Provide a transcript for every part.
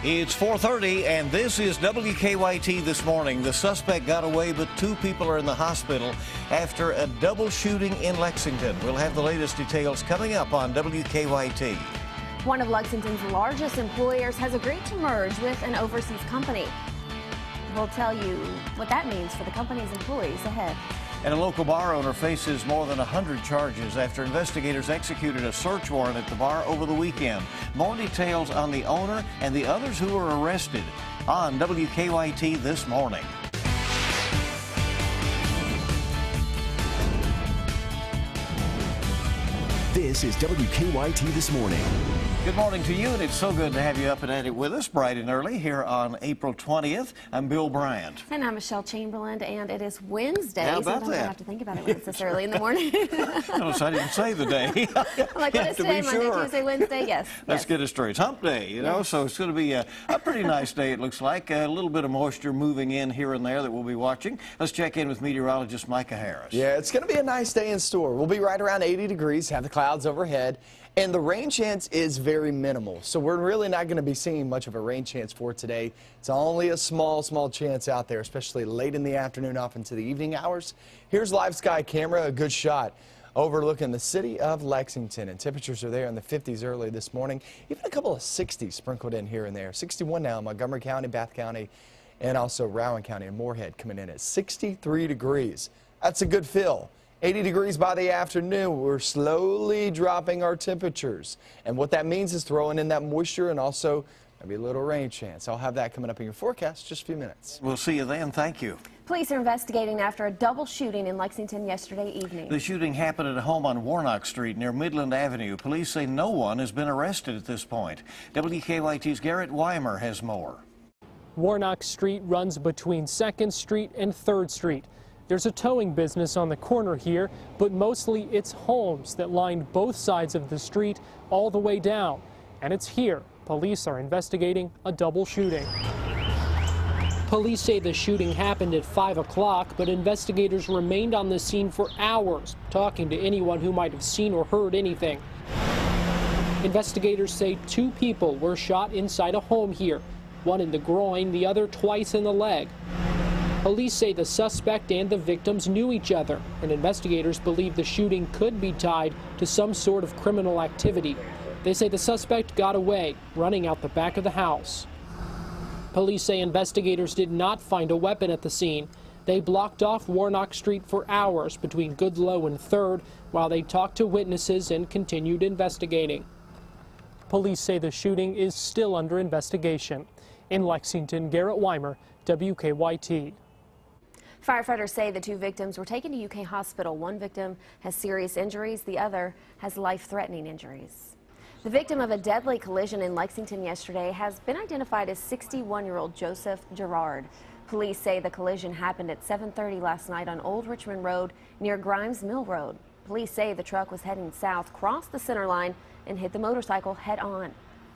It's 4:30 and this is WKYT This Morning. The suspect got away, but 2 people are in the hospital after a double shooting in Lexington. We'll have the latest details coming up on WKYT. One of Lexington's largest employers has agreed to merge with an overseas company. We'll tell you what that means for the company's employees ahead. And a local bar owner faces more than 100 charges after investigators executed a search warrant at the bar over the weekend. More details on the owner and the others who were arrested on WKYT This Morning. This is WKYT This Morning. Good morning to you, and it's so good to have you up and at it with us bright and early here on April 20th. I'm Bill Bryant. And I'm Michelle Chamberlain, and it is Wednesday. How about Sometimes that? I have to think about it when it's this early in the morning. Notice I didn't say the day. I'm like, what is today? Monday, Tuesday, Wednesday? Yes. Let's get it straight. It's hump day, you know, so it's going to be a pretty nice day, it looks like. A little bit of moisture moving in here and there that we'll be watching. Let's check in with meteorologist Micah Harris. Yeah, it's going to be a nice day in store. We'll be right around 80 degrees, have the clouds overhead, and the rain chance is very minimal. So we're really not going to be seeing much of a rain chance for today. It's only a small chance out there, especially late in the afternoon off into the evening hours. Here's live sky camera, a good shot overlooking the city of Lexington, and temperatures are there in the 50s early this morning. Even a couple of 60s sprinkled in here and there. 61 now in Montgomery County, Bath County, and also Rowan County and Moorhead coming in at 63 degrees. That's a good feel. 80 degrees by the afternoon. We're slowly dropping our temperatures. And what that means is throwing in that moisture and also maybe a little rain chance. I'll have that coming up in your forecast in just a few minutes. We'll see you then. Thank you. Police are investigating after a double shooting in Lexington yesterday evening. The shooting happened at a home on Warnock Street near Midland Avenue. Police say no one has been arrested at this point. WKYT's Garrett Weimer has more. Warnock Street runs between 2nd Street and 3rd Street. There's a towing business on the corner here, but mostly it's homes that line both sides of the street all the way down. And it's here police are investigating a double shooting. Police say the shooting happened at 5 o'clock, but investigators remained on the scene for hours, talking to anyone who might have seen or heard anything. Investigators say 2 people were shot inside a home here, one in the groin, the other twice in the leg. Police say the suspect and the victims knew each other, and investigators believe the shooting could be tied to some sort of criminal activity. They say the suspect got away, running out the back of the house. Police say investigators did not find a weapon at the scene. They blocked off Warnock Street for hours between Goodloe and 3rd while they talked to witnesses and continued investigating. Police say the shooting is still under investigation. In Lexington, Garrett Weimer, WKYT. Firefighters say the 2 victims were taken to UK Hospital. One victim has serious injuries. The other has life-threatening injuries. The victim of a deadly collision in Lexington yesterday has been identified as 61-year-old Joseph Gerard. Police say the collision happened at 7:30 last night on Old Richmond Road near Grimes Mill Road. Police say the truck was heading south, crossed the center line, and hit the motorcycle head-on.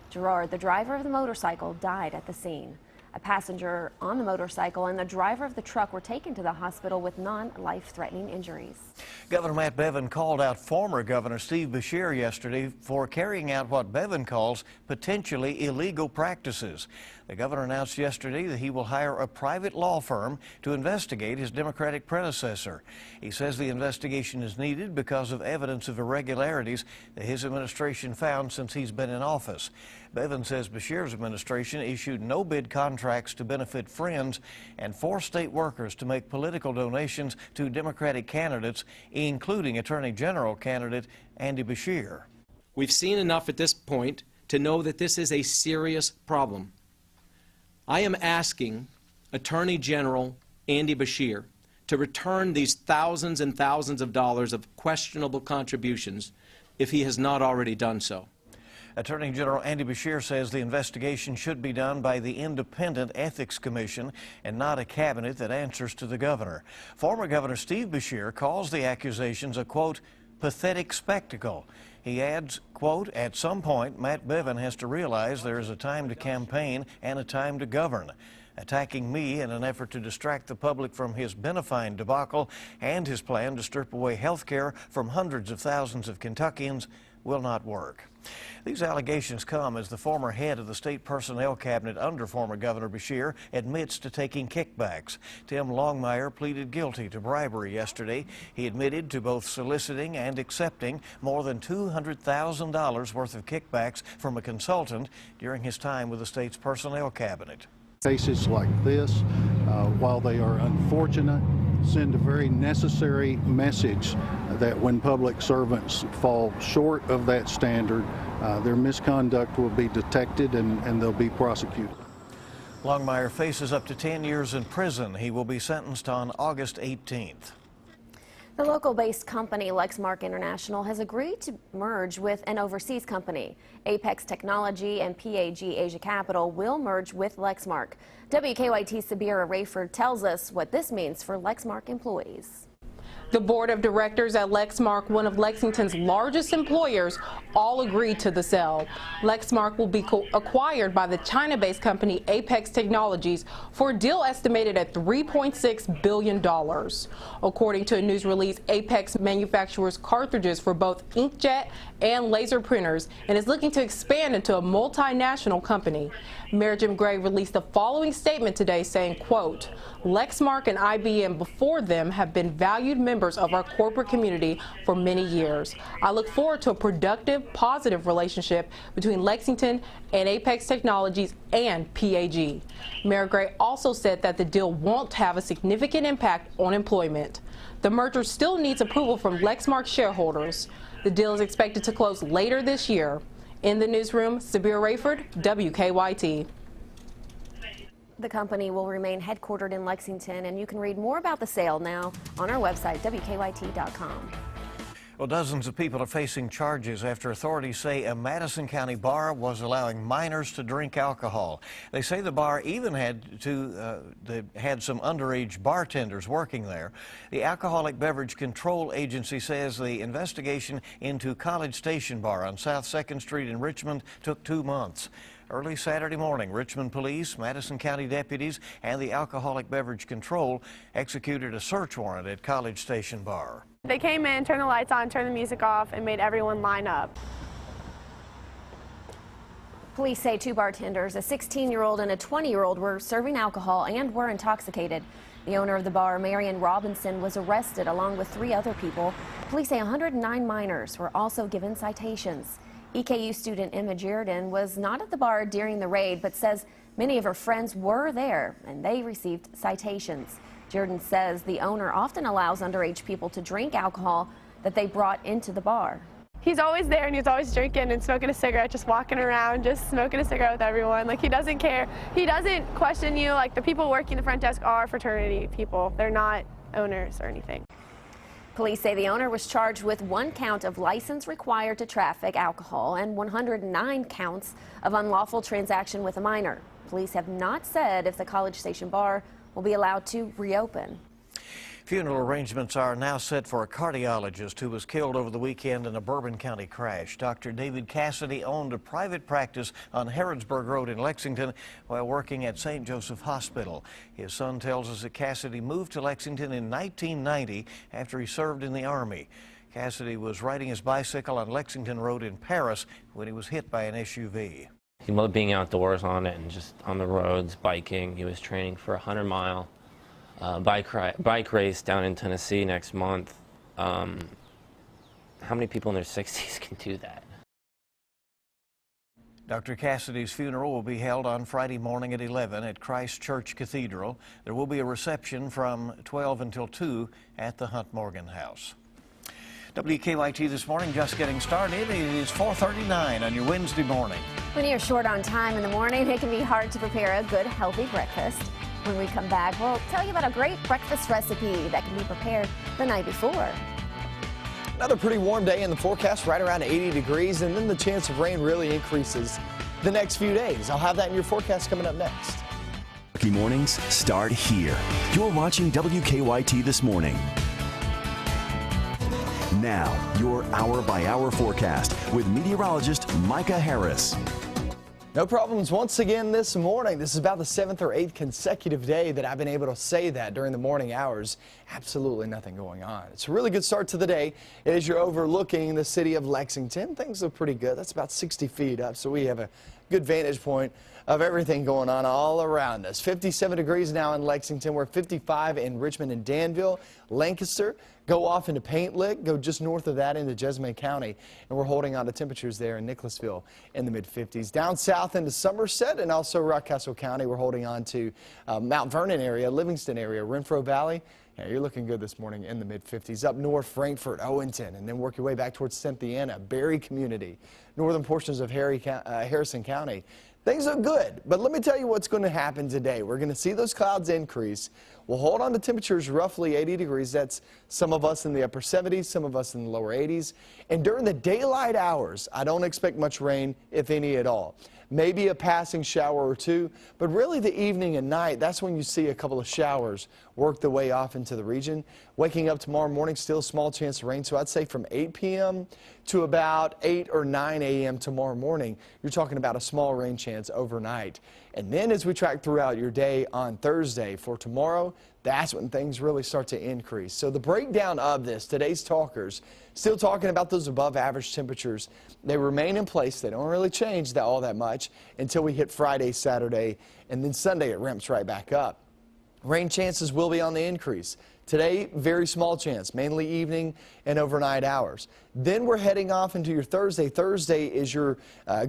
Gerard, the driver of the motorcycle, died at the scene. A passenger on the motorcycle and the driver of the truck were taken to the hospital with non-life-threatening injuries. Governor Matt Bevin called out former Governor Steve Beshear yesterday for carrying out what Bevin calls potentially illegal practices. The governor announced yesterday that he will hire a private law firm to investigate his Democratic predecessor. He says the investigation is needed because of evidence of irregularities that his administration found since he's been in office. Bevin says Beshear's administration issued no bid contracts to benefit friends and forced state workers to make political donations to Democratic candidates, including Attorney General candidate Andy Beshear. We've seen enough at this point to know that this is a serious problem. I am asking Attorney General Andy Beshear to return these thousands and thousands of dollars of questionable contributions if he has not already done so. Attorney General Andy Beshear says the investigation should be done by the Independent Ethics Commission and not a cabinet that answers to the governor. Former Governor Steve Beshear calls the accusations a, quote, pathetic spectacle. He adds, quote, at some point, Matt Bevin has to realize there is a time to campaign and a time to govern. Attacking me in an effort to distract the public from his Benifine debacle and his plan to strip away health care from hundreds of thousands of Kentuckians will not work. These allegations come as the former head of the state personnel cabinet under former Governor Beshear admits to taking kickbacks. Tim Longmire pleaded guilty to bribery yesterday. He admitted to both soliciting and accepting more than $200,000 worth of kickbacks from a consultant during his time with the state's personnel cabinet. Cases like this, while they are unfortunate, send a very necessary message that when public servants fall short of that standard, their misconduct will be detected and they'll be prosecuted. Longmire faces up to 10 years in prison. He will be sentenced on August 18th. The local-based company Lexmark International has agreed to merge with an overseas company. Apex Technology and PAG Asia Capital will merge with Lexmark. WKYT Sabira Rayford tells us what this means for Lexmark employees. The board of directors at Lexmark, one of Lexington's largest employers, all agreed to the sale. Lexmark will be acquired by the China-based company Apex Technologies for a deal estimated at $3.6 billion. According to a news release, Apex manufactures cartridges for both inkjet and laser printers and is looking to expand into a multinational company. Mayor Jim Gray released the following statement today saying, quote, Lexmark and IBM before them have been valued members of our corporate community for many years. I look forward to a productive, positive relationship between Lexington and Apex Technologies and PAG. Mayor Gray also said that the deal won't have a significant impact on employment. The merger still needs approval from Lexmark shareholders. The deal is expected to close later this year. In the newsroom, Sabir Rayford, WKYT. The company will remain headquartered in Lexington, and you can read more about the sale now on our website, WKYT.com. Well, dozens of people are facing charges after authorities say a Madison County bar was allowing minors to drink alcohol. They say the bar even had some underage bartenders working there. The Alcoholic Beverage Control Agency says the investigation into College Station Bar on South 2nd Street in Richmond took 2 months. Early Saturday morning, Richmond police, Madison County deputies, and the Alcoholic Beverage Control executed a search warrant at College Station Bar. They came in, turned the lights on, turned the music off, and made everyone line up. Police say 2 bartenders, a 16-year-old and a 20-year-old, were serving alcohol and were intoxicated. The owner of the bar, Marion Robinson, was arrested along with 3 other people. Police say 109 minors were also given citations. EKU student Emma Jordan was not at the bar during the raid, but says many of her friends were there and they received citations. Jordan says the owner often allows underage people to drink alcohol that they brought into the bar. He's always there and he's always drinking and smoking a cigarette, just walking around, just smoking a cigarette with everyone. Like, he doesn't care. He doesn't question you. Like, the people working the front desk are fraternity people. They're not owners or anything. Police say the owner was charged with 1 count of license required to traffic alcohol and 109 counts of unlawful transaction with a minor. Police have not said if the College Station Bar will be allowed to reopen. Funeral arrangements are now set for a cardiologist who was killed over the weekend in a Bourbon County crash. Dr. David Cassidy owned a private practice on Harrodsburg Road in Lexington while working at St. Joseph Hospital. His son tells us that Cassidy moved to Lexington in 1990 after he served in the Army. Cassidy was riding his bicycle on Lexington Road in Paris when he was hit by an SUV. He loved being outdoors on it and just on the roads, biking. He was training for a 100-mile bike race down in Tennessee next month. How many people in their 60s can do that? Dr. Cassidy's funeral will be held on Friday morning at 11 at Christ Church Cathedral. There will be a reception from 12 until 2 at the Hunt Morgan House. WKYT this morning just getting started. It is 4:39 on your Wednesday morning. When you're short on time in the morning, it can be hard to prepare a good, healthy breakfast. When we come back, we'll tell you about a great breakfast recipe that can be prepared the night before. Another pretty warm day in the forecast, right around 80 degrees, and then the chance of rain really increases the next few days. I'll have that in your forecast coming up next. Lucky mornings start here. You're watching WKYT This Morning. Now, your hour-by-hour forecast with meteorologist Micah Harris. No problems once again this morning. This is about the 7th or 8th consecutive day that I've been able to say that during the morning hours. Absolutely nothing going on. It's a really good start to the day as you're overlooking the city of Lexington. Things look pretty good. That's about 60 feet up, so we have a good vantage point of everything going on all around us. 57 degrees now in Lexington. We're 55 in Richmond and Danville. Lancaster, go off into Paint Lick, go just north of that into Jessamine County, and we're holding on to temperatures there in Nicholasville in the mid-50s. Down south into Somerset and also Rockcastle County, we're holding on to Mount Vernon area, Livingston area, Renfro Valley. Yeah, you're looking good this morning in the mid-50s. Up north, Frankfort, Owenton, and then work your way back towards Cynthiana, Berry Community, northern portions of Harrison County. Things look good, but let me tell you what's going to happen today. We're going to see those clouds increase. We'll hold on to temperatures roughly 80 degrees. That's some of us in the upper 70s, some of us in the lower 80s. And during the daylight hours, I don't expect much rain, if any at all. Maybe a passing shower or two, but really the evening and night, that's when you see a couple of showers work their way off into the region. Waking up tomorrow morning, still a small chance of rain, so I'd say from 8 p.m. to about 8 or 9 a.m. tomorrow morning, you're talking about a small rain chance overnight. And then as we track throughout your day on Thursday for tomorrow, that's when things really start to increase. So the breakdown of this, today's talkers, still talking about those above average temperatures. They remain in place. They don't really change all that much until we hit Friday, Saturday, and then Sunday it ramps right back up. Rain chances will be on the increase. Today, very small chance, mainly evening and overnight hours. Then we're heading off into your Thursday. Thursday is your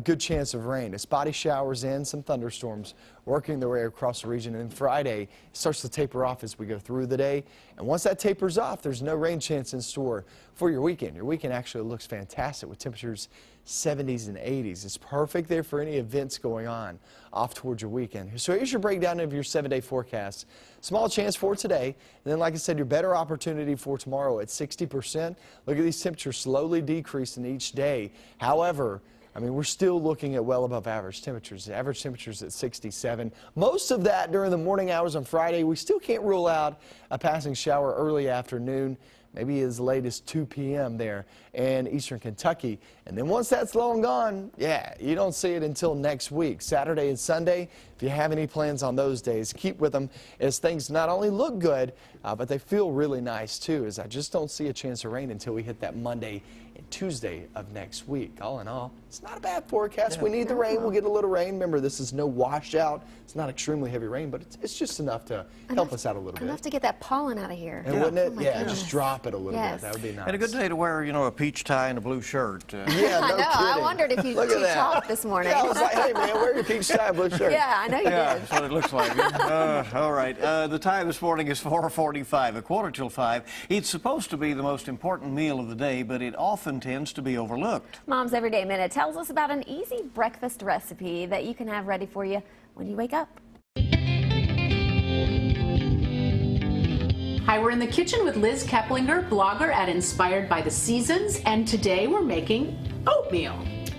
good chance of rain. Spotty showers in, some thunderstorms working their way across the region. And then Friday starts to taper off as we go through the day. And once that tapers off, there's no rain chance in store for your weekend. Your weekend actually looks fantastic with temperatures 70s and 80s. It's perfect there for any events going on off towards your weekend. So here's your breakdown of your 7-day forecast. Small chance for today, and then like I said, your better opportunity for tomorrow at 60%. Look at these temperatures slowly decreasing each day. However, I mean, we're still looking at well above average temperatures. The average temperatures at 67. Most of that during the morning hours on Friday. We still can't rule out a passing shower early afternoon, maybe as late as 2 p.m. there in eastern Kentucky. And then once that's long gone, yeah, you don't see it until next week. Saturday and Sunday, if you have any plans on those days, keep with them as things not only look good, but they feel really nice too, as I just don't see a chance of rain until we hit that Monday and Tuesday of next week. All in all, it's not a bad forecast. Yeah. We need the rain. We'll get a little rain. Remember, this is no washout. It's not extremely heavy rain, but it's just enough to help us out a little bit. Enough to get that pollen out of here. And wouldn't it? Oh Yeah, just drop it a little bit. That would be nice. And a good day to wear, you know, a peach tie and a blue shirt. Yeah, no I know. kidding. I wondered if you talked this morning. Yeah, I was like, hey, man, wear your peach tie and blue shirt. Yeah, I know you did. That's what it looks like. All right. The time this morning is 4:45, a quarter till 5. It's supposed to be the most important meal of the day, but it often tends to be overlooked. Mom's Everyday Minute tells us about an easy breakfast recipe that you can have ready for you when you wake up. Hi, we're in the kitchen with Liz Keplinger, blogger at Inspired by the Seasons, and today we're making oatmeal.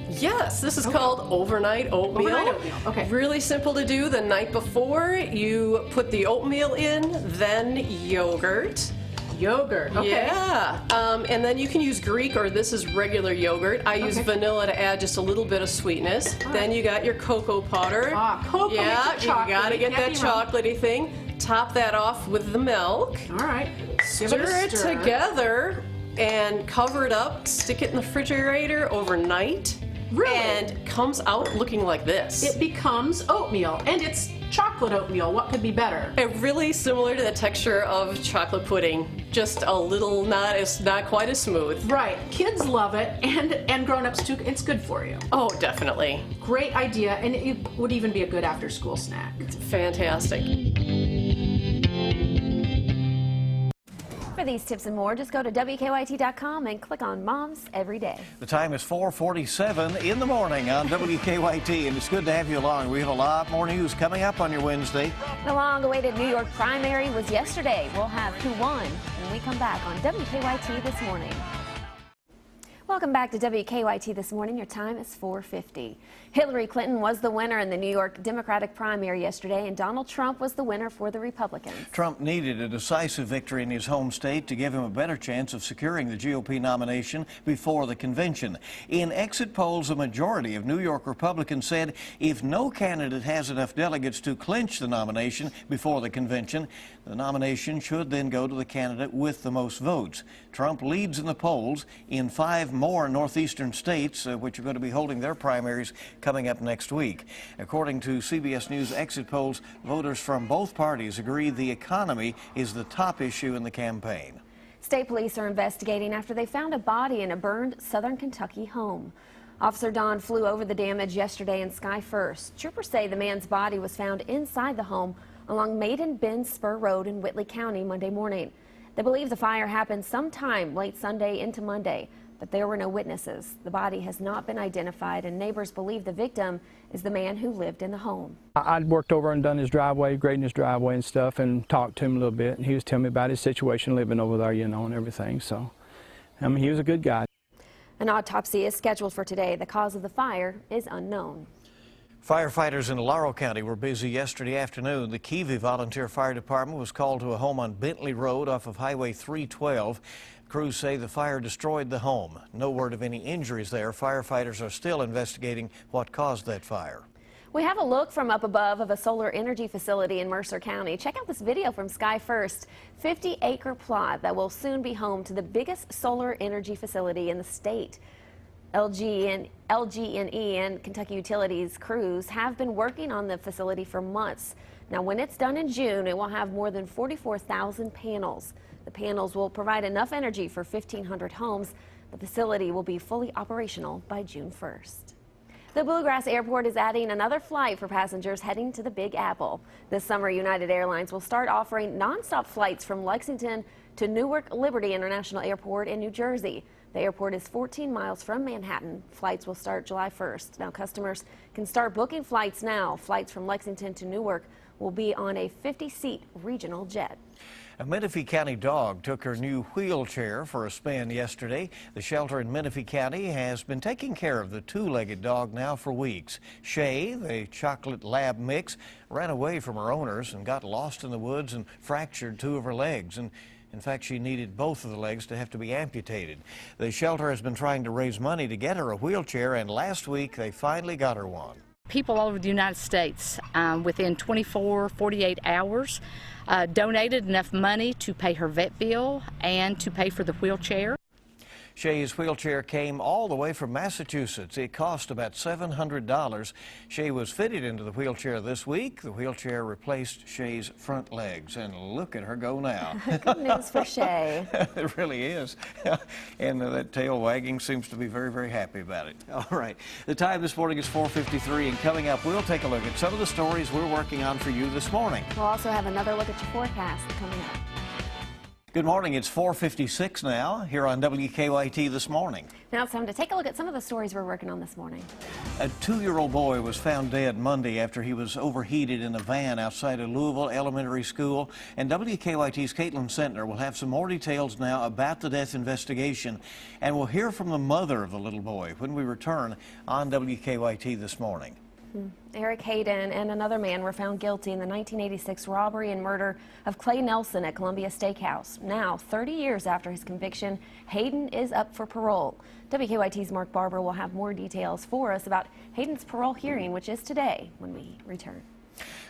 Yes, this is called overnight oatmeal. Overnight oatmeal, okay. Really simple to do. The night before, you put the oatmeal in, then yogurt. Yogurt, okay. Yeah, and then you can use Greek or this is regular yogurt. I use vanilla to add just a little bit of sweetness. Then you got your cocoa powder. Cocoa. Yeah, you gotta get that chocolatey thing. Top that off with the milk. All right. Stir it together and cover it up. Stick it in the refrigerator overnight. Really? And comes out looking like this. It becomes oatmeal, and it's chocolate oatmeal. What could be better? Really similar to the texture of chocolate pudding, just a little not quite as smooth. Right. Kids love it, and grown-ups too. It's good for you. Oh, definitely. Great idea, and it would even be a good after-school snack. It's fantastic. For these tips and more, just go to WKYT.com and click on Moms Every Day. The time is 4:47 in the morning on WKYT, and it's good to have you along. We have a lot more news coming up on your Wednesday. The long-awaited New York primary was yesterday. We'll have who won when we come back on WKYT this morning. Welcome back to WKYT this morning. Your time is 4:50. Hillary Clinton was the winner in the New York Democratic primary yesterday, and Donald Trump was the winner for the Republicans. Trump needed a decisive victory in his home state to give him a better chance of securing the GOP nomination before the convention. In exit polls, a majority of New York Republicans said if no candidate has enough delegates to clinch the nomination before the convention, the nomination should then go to the candidate with the most votes. Trump leads in the polls in 5 more northeastern states, which are going to be holding their primaries coming up next week. According to CBS News exit polls, voters from both parties agree the economy is the top issue in the campaign. State police are investigating after they found a body in a burned southern Kentucky home. Officer Don flew over the damage yesterday in Sky First. Troopers say the man's body was found inside the home along Maiden Bend Spur Road in Whitley County Monday morning. They believe the fire happened sometime late Sunday into Monday, but there were no witnesses. The body has not been identified, and neighbors believe the victim is the man who lived in the home. I'd worked over and done his driveway, grading his driveway and stuff, and talked to him a little bit, and he was telling me about his situation living over there, you know, and everything. So, I mean, he was a good guy. An autopsy is scheduled for today. The cause of the fire is unknown. Firefighters in Laurel County were busy yesterday afternoon. The Kiwi Volunteer Fire Department was called to a home on Bentley Road off of Highway 312. Crews say the fire destroyed the home. No word of any injuries there. Firefighters are still investigating what caused that fire. We have a look from up above of a solar energy facility in Mercer County. Check out this video from Sky First. 50-acre plot that will soon be home to the biggest solar energy facility in the state. LG&E and Kentucky Utilities crews have been working on the facility for months. Now, when it's done in June, it will have more than 44,000 panels. The panels will provide enough energy for 1,500 homes. The facility will be fully operational by June 1st. The Bluegrass Airport is adding another flight for passengers heading to the Big Apple. This summer, United Airlines will start offering nonstop flights from Lexington to Newark Liberty International Airport in New Jersey. The airport is 14 miles from Manhattan. Flights will start July 1st. Now, customers can start booking flights now. Flights from Lexington to Newark will be on a 50-seat regional jet. A Menifee County dog took her new wheelchair for a spin yesterday. The shelter in Menifee County has been taking care of the two-legged dog now for weeks. Shay, the chocolate lab mix, ran away from her owners and got lost in the woods and fractured 2 of her legs. And in fact, she needed both of the legs to have to be amputated. The shelter has been trying to raise money to get her a wheelchair, and last week they finally got her one. People all over the United States within 48 hours donated enough money to pay her vet bill and to pay for the wheelchair. Shay's wheelchair came all the way from Massachusetts. It cost about $700. Shay was fitted into the wheelchair this week. The wheelchair replaced Shay's front legs, and look at her go now. Good news for Shay. It really is. And that tail wagging seems to be very, very happy about it. All right. The time this morning is 4:53, and coming up, we'll take a look at some of the stories we're working on for you this morning. We'll also have another look at your forecast coming up. Good morning. It's 4:56 now here on WKYT This Morning. Now it's time to take a look at some of the stories we're working on this morning. A 2-year-old boy was found dead Monday after he was overheated in a van outside a Louisville elementary school. And WKYT's Caitlin Sentner will have some more details now about the death investigation. And we'll hear from the mother of the little boy when we return on WKYT This Morning. Eric Hayden and another man were found guilty in the 1986 robbery and murder of Clay Nelson at Columbia Steakhouse. Now, 30 years after his conviction, Hayden is up for parole. WKYT's Mark Barber will have more details for us about Hayden's parole hearing, which is today when we return.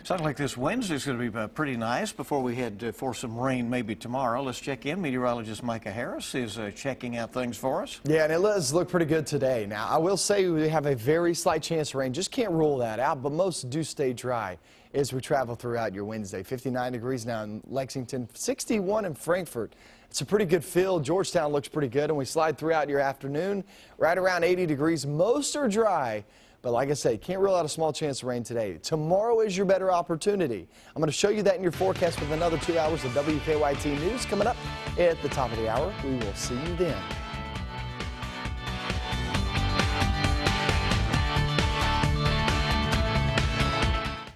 Sounds like this Wednesday is going to be pretty nice before we head for some rain maybe tomorrow. Let's check in. Meteorologist Micah Harris is checking out things for us. Yeah, and it does look pretty good today. Now, I will say we have a very slight chance of rain. Just can't rule that out, but most do stay dry as we travel throughout your Wednesday. 59 degrees now in Lexington, 61 in Frankfort. It's a pretty good feel. Georgetown looks pretty good, and we slide throughout your afternoon right around 80 degrees. Most are dry. But like I say, can't rule out a small chance of rain today. Tomorrow is your better opportunity. I'm going to show you that in your forecast with another 2 hours of WKYT News coming up at the top of the hour. We will see you then.